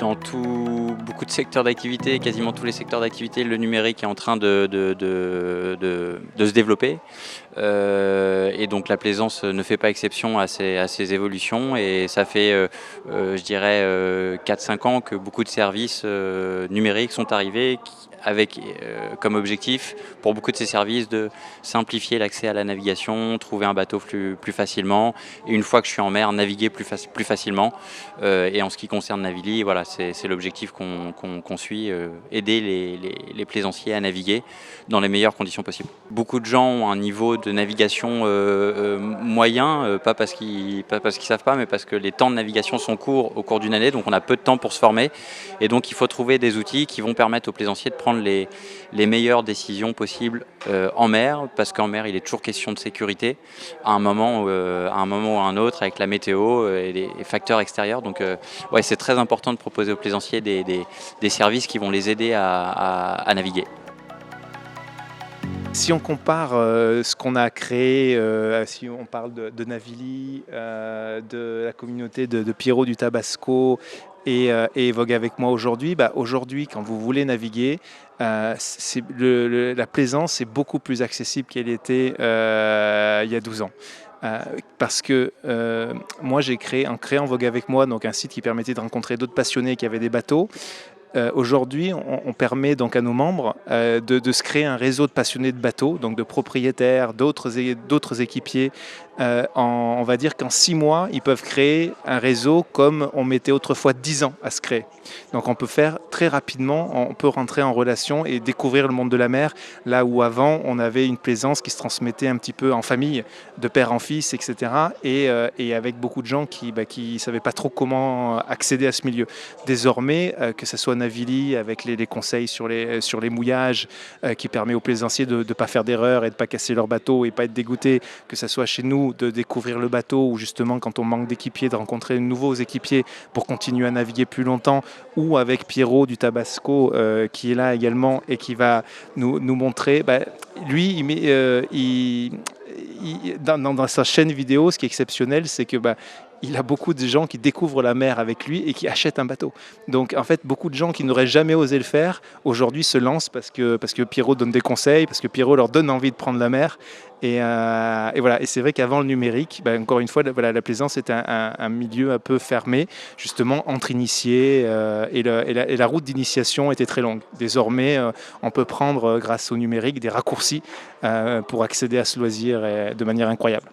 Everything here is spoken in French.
Dans beaucoup de secteurs d'activité, quasiment tous les secteurs d'activité, le numérique est en train de se développer. Et donc la plaisance ne fait pas exception à ces évolutions, et ça fait, je dirais, 4-5 ans que beaucoup de services numériques sont arrivés avec comme objectif pour beaucoup de ces services de simplifier l'accès à la navigation, trouver un bateau plus facilement, et une fois que je suis en mer, naviguer plus facilement. Et en ce qui concerne Navili, voilà, c'est l'objectif qu'on suit, aider les plaisanciers à naviguer dans les meilleures conditions possibles. Beaucoup de gens ont un niveau de navigation moyen, pas parce qu'ils savent pas, mais parce que les temps de navigation sont courts au cours d'une année, donc on a peu de temps pour se former, et donc il faut trouver des outils qui vont permettre aux plaisanciers de prendre les meilleures décisions possibles en mer, parce qu'en mer il est toujours question de sécurité à un moment ou à un autre, avec la météo et les facteurs extérieurs. Donc ouais, c'est très important de proposer aux plaisanciers des services qui vont les aider à naviguer. Si on compare ce qu'on a créé, si on parle de Navili, de la communauté de Piero du Tabasco et Vogue avec moi aujourd'hui, aujourd'hui, quand vous voulez naviguer, la plaisance est beaucoup plus accessible qu'elle était il y a 12 ans. Parce que moi j'ai créé, en créant Vogue avec moi, donc un site qui permettait de rencontrer d'autres passionnés qui avaient des bateaux. Aujourd'hui, on permet donc à nos membres de se créer un réseau de passionnés de bateaux, donc de propriétaires, d'autres équipiers. On va dire qu'en 6 mois, ils peuvent créer un réseau comme on mettait autrefois 10 ans à se créer. Donc on peut faire très rapidement, on peut rentrer en relation et découvrir le monde de la mer, là où avant on avait une plaisance qui se transmettait un petit peu en famille, de père en fils, etc. Et avec beaucoup de gens qui ne savaient pas trop comment accéder à ce milieu. Désormais, que ce soit Navili avec les conseils sur les mouillages qui permet aux plaisanciers de ne pas faire d'erreurs et de ne pas casser leur bateau et pas être dégoûtés, que ce soit chez nous de découvrir le bateau, ou justement quand on manque d'équipiers, de rencontrer de nouveaux équipiers pour continuer à naviguer plus longtemps, ou avec Piero du Tabasco qui est là également et qui va nous montrer. Lui, dans sa chaîne vidéo, ce qui est exceptionnel, c'est que il a beaucoup de gens qui découvrent la mer avec lui et qui achètent un bateau. Donc en fait, beaucoup de gens qui n'auraient jamais osé le faire, aujourd'hui se lancent parce que Pierrot donne des conseils, parce que Pierrot leur donne envie de prendre la mer. Et voilà. Et c'est vrai qu'avant le numérique, encore une fois, la plaisance était un milieu un peu fermé, justement entre initiés, et la route d'initiation était très longue. Désormais, on peut prendre, grâce au numérique, des raccourcis pour accéder à ce loisir de manière incroyable.